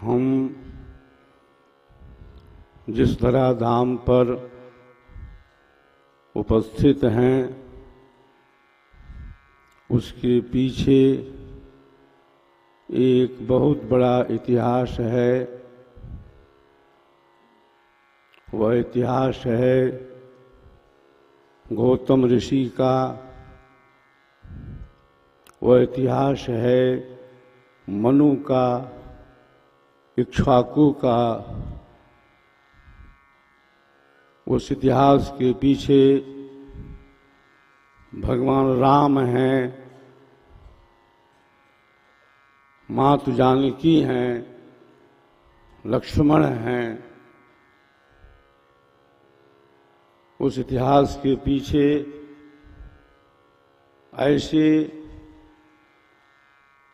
हम जिस धराधाम पर उपस्थित हैं उसके पीछे एक बहुत बड़ा इतिहास है। वह इतिहास है गौतम ऋषि का। वह इतिहास है मनु का, इक्ष्वाकु का। उस इतिहास के पीछे भगवान राम हैं, मातु जानकी हैं, लक्ष्मण हैं। उस इतिहास के पीछे ऐसे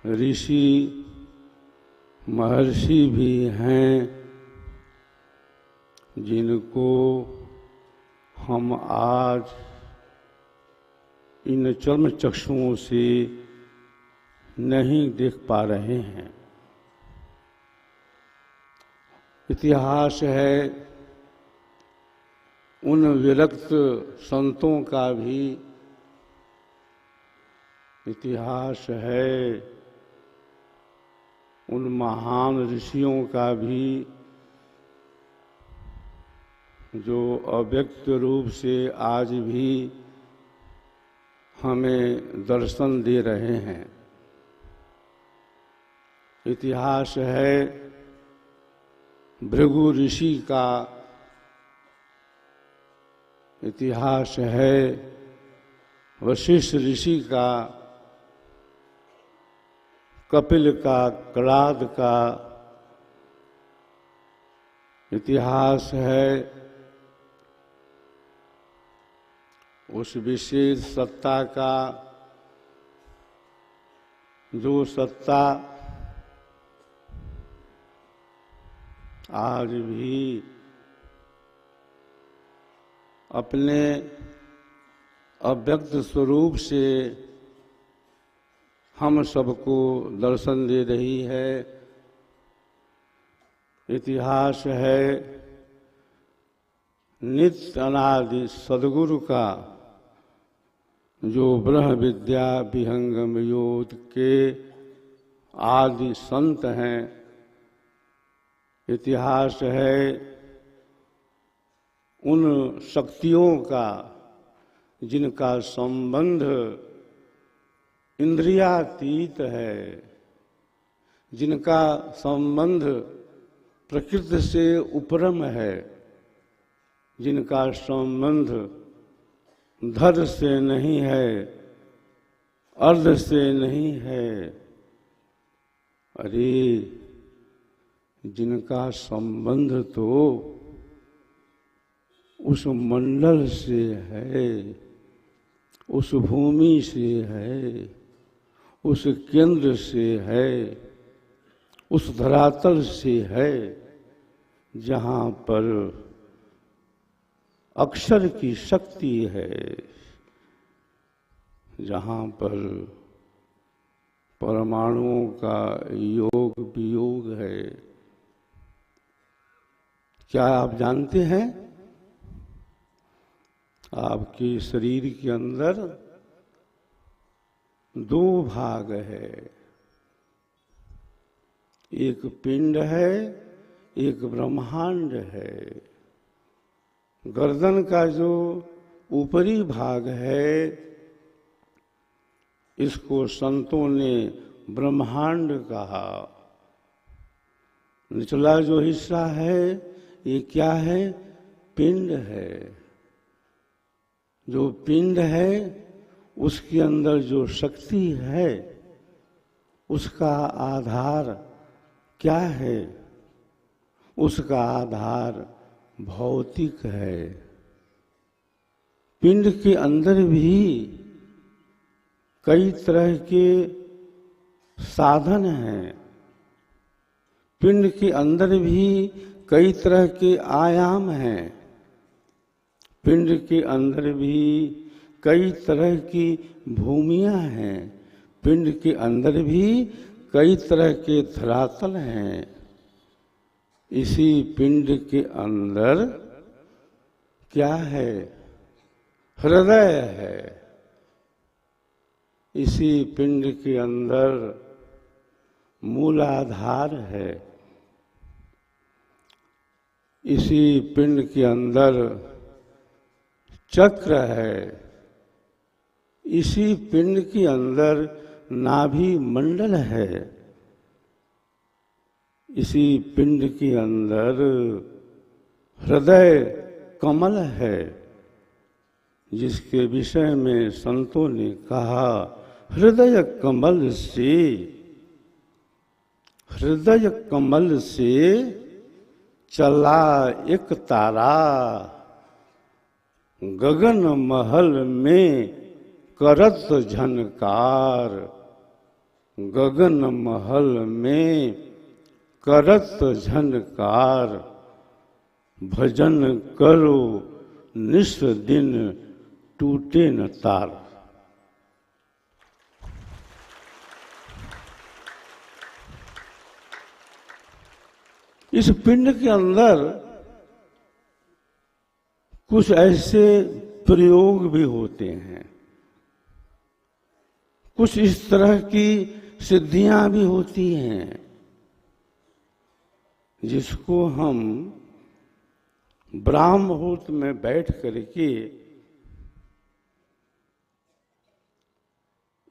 ऋषि महर्षि भी हैं जिनको हम आज इन चर्म चक्षुओं से नहीं देख पा रहे हैं। इतिहास है उन विरक्त संतों का भी। इतिहास है उन महान ऋषियों का भी जो अव्यक्त रूप से आज भी हमें दर्शन दे रहे हैं। इतिहास है भृगु ऋषि का। इतिहास है वशिष्ठ ऋषि का, कपिल का, कणाद का। इतिहास है उस विशेष सत्ता का जो सत्ता आज भी अपने अव्यक्त स्वरूप से हम सबको दर्शन दे रही है। इतिहास है नित्य अनादि सद्गुरु का जो ब्रह्म विद्या विहंगम योग के आदि संत हैं। इतिहास है उन शक्तियों का जिनका संबंध इंद्रियातीत है, जिनका संबंध प्रकृति से उपरम है, जिनका संबंध धर से नहीं है, अर्ध से नहीं है। अरे जिनका संबंध तो उस मंडल से है, उस भूमि से है, उस केंद्र से है, उस धरातल से है जहाँ पर अक्षर की शक्ति है, जहाँ पर परमाणुओं का योग वियोग है। क्या आप जानते हैं आपके शरीर के अंदर दो भाग है, एक पिंड है, एक ब्रह्मांड है। गर्दन का जो ऊपरी भाग है इसको संतों ने ब्रह्मांड कहा। निचला जो हिस्सा है ये क्या है? पिंड है। जो पिंड है उसके अंदर जो शक्ति है उसका आधार क्या है? उसका आधार भौतिक है। पिंड के अंदर भी कई तरह के साधन हैं। पिंड के अंदर भी कई तरह के आयाम हैं। पिंड के अंदर भी कई तरह की भूमियां हैं। पिंड के अंदर भी कई तरह के धरातल हैं। इसी पिंड के अंदर क्या है? हृदय है। इसी पिंड के अंदर मूलाधार है। इसी पिंड के अंदर चक्र है। इसी पिंड के अंदर नाभि मंडल है। इसी पिंड के अंदर हृदय कमल है, जिसके विषय में संतों ने कहा, हृदय कमल से, हृदय कमल से चला एक तारा, गगन महल में करत झनकार, गगन महल में करत झनकार, भजन करो निस दिन टूटे न तार। इस पिंड के अंदर कुछ ऐसे प्रयोग भी होते हैं, कुछ इस तरह की सिद्धियां भी होती हैं, जिसको हम ब्राह्म मुहूर्त में बैठ करके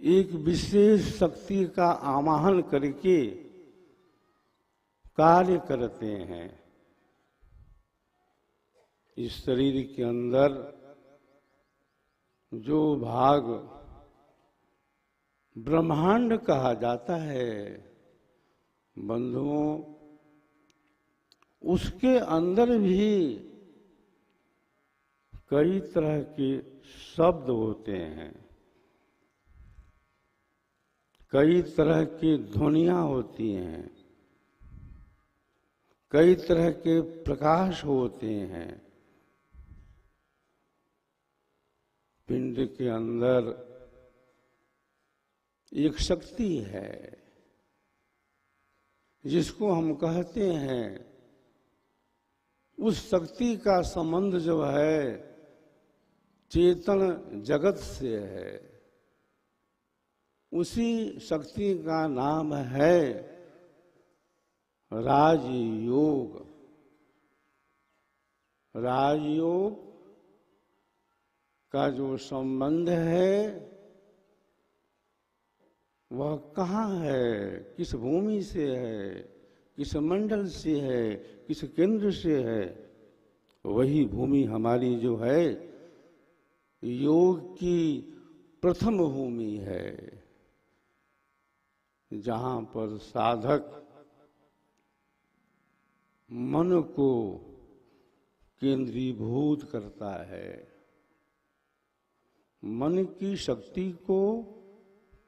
एक विशेष शक्ति का आवाहन करके कार्य करते हैं। इस शरीर के अंदर जो भाग ब्रह्मांड कहा जाता है बंधुओं, उसके अंदर भी कई तरह के शब्द होते हैं, कई तरह की ध्वनियां होती हैं, कई तरह के प्रकाश होते हैं। पिंड के अंदर एक शक्ति है, जिसको हम कहते हैं, उस शक्ति का संबंध जो है चेतन जगत से है। उसी शक्ति का नाम है राजयोग। राजयोग का जो संबंध है वह कहाँ है, किस भूमि से है, किस मंडल से है, किस केंद्र से है? वही भूमि हमारी जो है योग की प्रथम भूमि है, जहाँ पर साधक मन को केंद्रीभूत करता है, मन की शक्ति को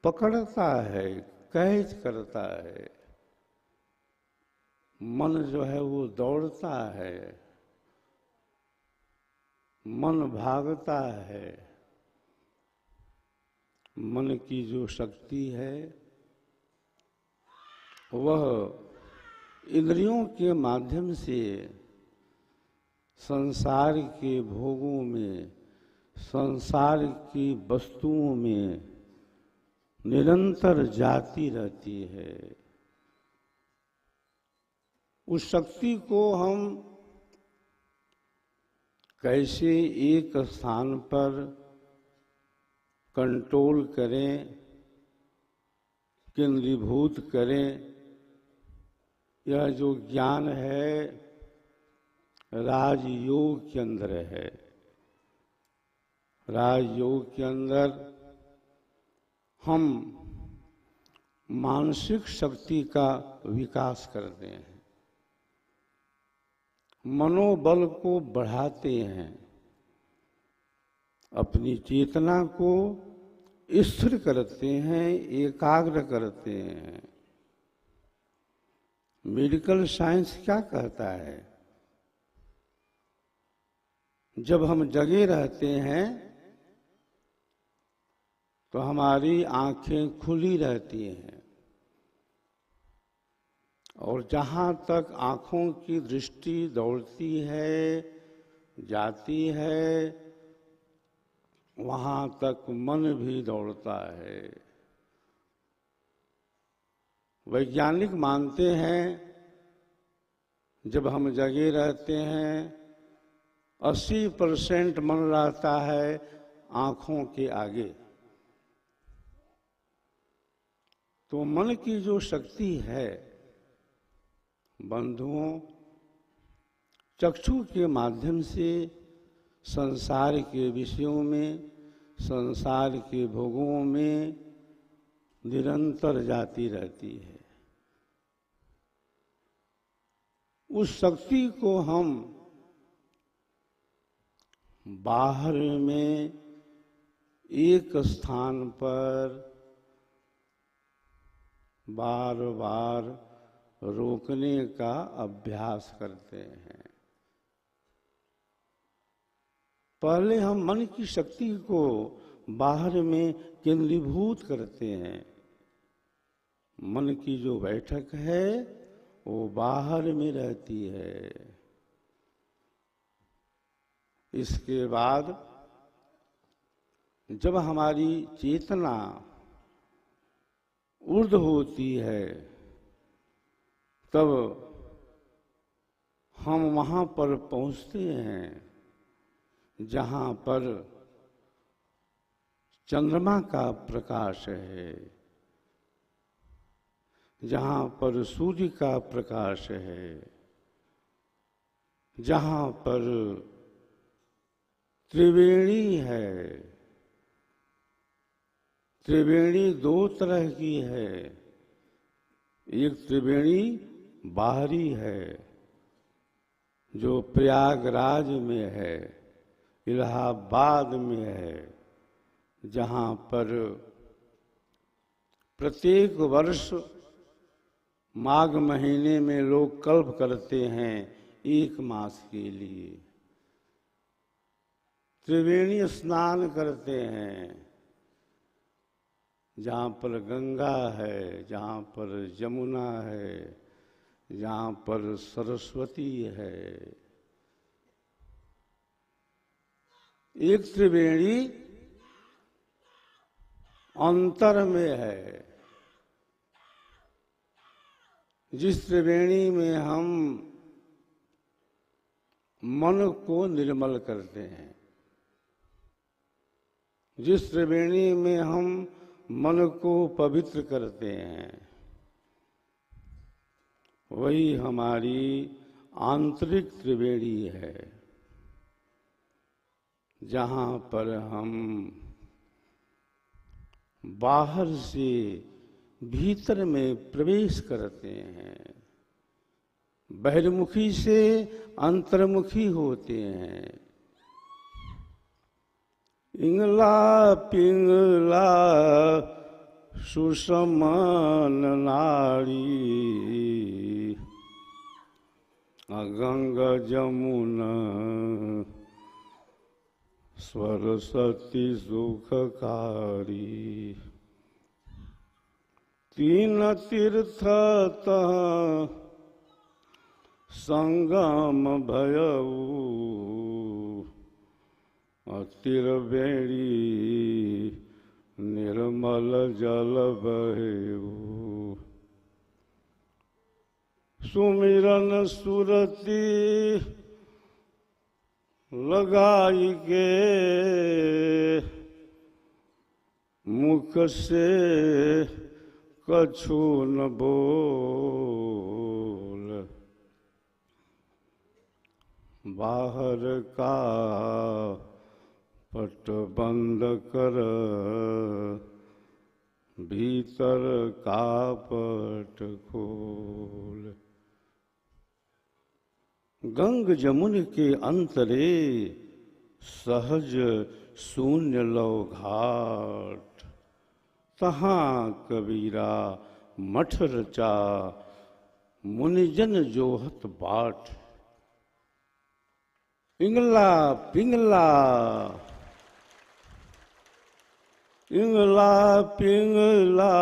पकड़ता है, कैच करता है। मन जो है वो दौड़ता है, मन भागता है। मन की जो शक्ति है वह इंद्रियों के माध्यम से संसार के भोगों में, संसार की वस्तुओं में निरंतर जाती रहती है। उस शक्ति को हम कैसे एक स्थान पर कंट्रोल करें, केंद्रीभूत करें, यह जो ज्ञान है राजयोग के अंदर है। राजयोग के अंदर हम मानसिक शक्ति का विकास करते हैं, मनोबल को बढ़ाते हैं, अपनी चेतना को स्थिर करते हैं, एकाग्र करते हैं। मेडिकल साइंस क्या कहता है? जब हम जगे रहते हैं तो हमारी आंखें खुली रहती हैं, और जहाँ तक आँखों की दृष्टि दौड़ती है, जाती है, वहाँ तक मन भी दौड़ता है। वैज्ञानिक मानते हैं जब हम जगे रहते हैं 80% मन रहता है आँखों के आगे। तो मन की जो शक्ति है बंधुओं, चक्षु के माध्यम से संसार के विषयों में, संसार के भोगों में निरंतर जाती रहती है। उस शक्ति को हम बाहर में एक स्थान पर बार बार रोकने का अभ्यास करते हैं। पहले हम मन की शक्ति को बाहर में केंद्रीभूत करते हैं। मन की जो बैठक है वो बाहर में रहती है। इसके बाद जब हमारी चेतना ऊर्ध्व होती है तब हम वहाँ पर पहुँचते हैं जहाँ पर चंद्रमा का प्रकाश है, जहाँ पर सूर्य का प्रकाश है, जहाँ पर त्रिवेणी है। त्रिवेणी दो तरह की है, एक त्रिवेणी बाहरी है जो प्रयागराज में है, इलाहाबाद में है, जहाँ पर प्रत्येक वर्ष माघ महीने में लोग कल्प करते हैं 1 मास के लिए। त्रिवेणी स्नान करते हैं, जहाँ पर गंगा है, जहाँ पर जमुना है, जहाँ पर सरस्वती है। एक त्रिवेणी अंतर में है, जिस त्रिवेणी में हम मन को निर्मल करते हैं, जिस त्रिवेणी में हम मन को पवित्र करते हैं, वही हमारी आंतरिक त्रिवेणी है, जहाँ पर हम बाहर से भीतर में प्रवेश करते हैं, बहिर्मुखी से अंतर्मुखी होते हैं। इंगला पिंगला सुषमन नारी, गंगा जमुना सरस्वती सुखकारी। 3 तीर्थ तह संगम भयऊ, त्रिवेणी निर्मल जल बहेऊ। सुमिरन सुरती लगाई के, मुख से कछु न बोल। बाहर का पट बंद कर, भीतर का पट खोल। गंग जमुन के अंतरे सहज शून्य लौ घाट, तहाँ कबीरा मठ रचा मुनिजन जोहत बाट। इंगला पिंगला इंगला पिंगला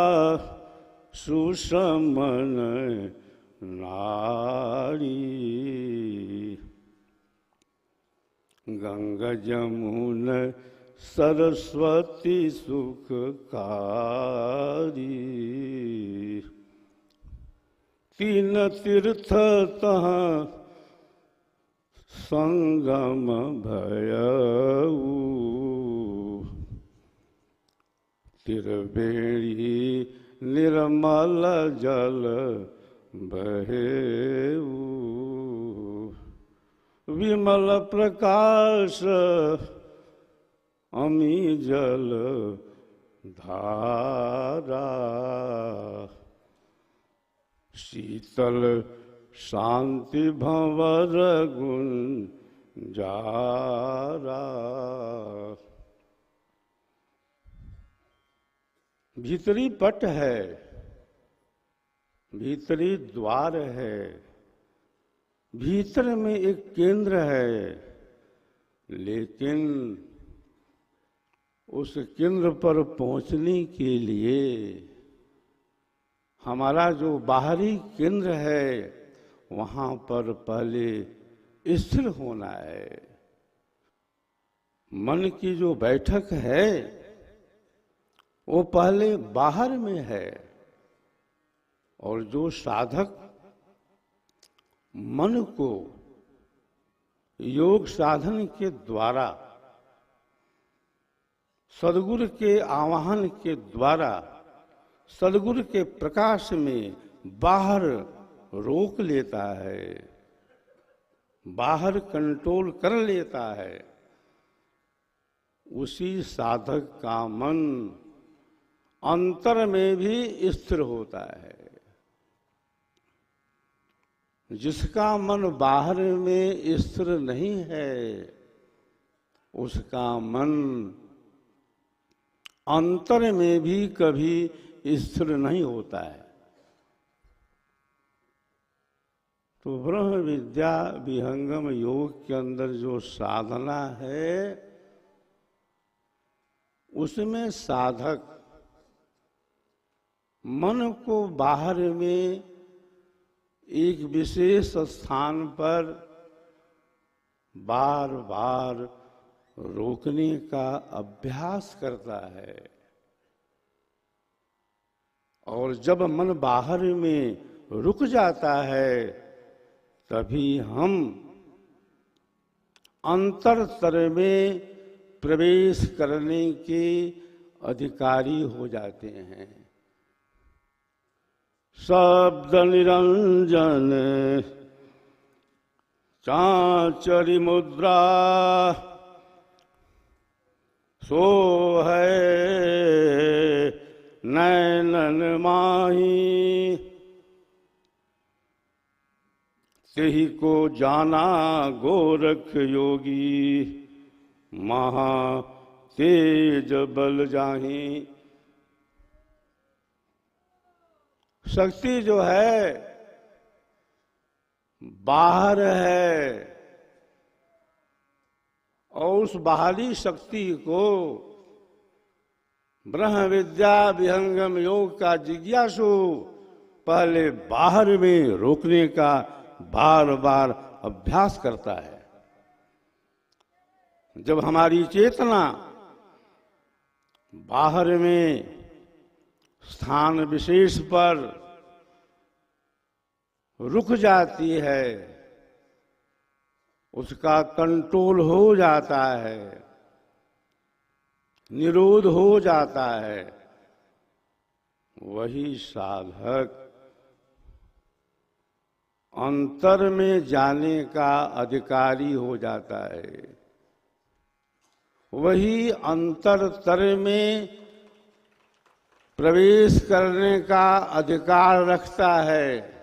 सुषमन नारी। गंगा जमुन सरस्वती सुखकारी। तीन तीर्थ तहाँ संगम भयऊ। त्रिवेणी निर्मल जल बहेऊ। विमल प्रकाश अमी जल धारा। शीतल शांति भंवर गुण जारा। भीतरी पट है, भीतरी द्वार है, भीतर में एक केंद्र है, लेकिन उस केंद्र पर पहुंचने के लिए हमारा जो बाहरी केंद्र है वहां पर पहले स्थिर होना है। मन की जो बैठक है वो पहले बाहर में है, और जो साधक मन को योग साधन के द्वारा, सद्गुरु के आवाहन के द्वारा, सद्गुरु के प्रकाश में बाहर रोक लेता है, बाहर कंट्रोल कर लेता है, उसी साधक का मन अंतर में भी स्थिर होता है। जिसका मन बाहर में स्थिर नहीं है उसका मन अंतर में भी कभी स्थिर नहीं होता है। तो ब्रह्म विद्या विहंगम योग के अंदर जो साधना है उसमें साधक मन को बाहर में एक विशेष स्थान पर बार बार रोकने का अभ्यास करता है, और जब मन बाहर में रुक जाता है तभी हम अंतरतर में प्रवेश करने के अधिकारी हो जाते हैं। शब्द निरंजन चांचरी मुद्रा सो है नैनन माही। तेहि को जाना गोरख योगी महा तेज बल जाही। शक्ति जो है बाहर है, और उस बाहरी शक्ति को ब्रह्म विद्या विहंगम योग का जिज्ञासु पहले बाहर में रोकने का बार बार अभ्यास करता है। जब हमारी चेतना बाहर में स्थान विशेष पर रुक जाती है, उसका कंट्रोल हो जाता है, निरोध हो जाता है, वही साधक अंतर में जाने का अधिकारी हो जाता है। वही अंतरतर में प्रवेश करने का अधिकार रखता है।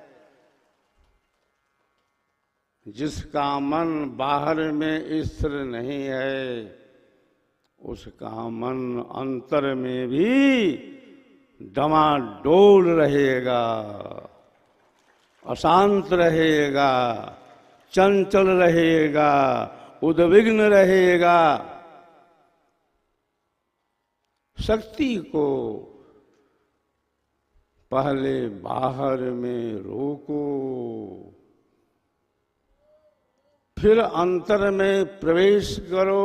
जिसका मन बाहर में स्थिर नहीं है उसका मन अंतर में भी डमाडोल रहेगा, अशांत रहेगा, चंचल रहेगा, उद्विग्न रहेगा। शक्ति को पहले बाहर में रोको, फिर अंतर में प्रवेश करो।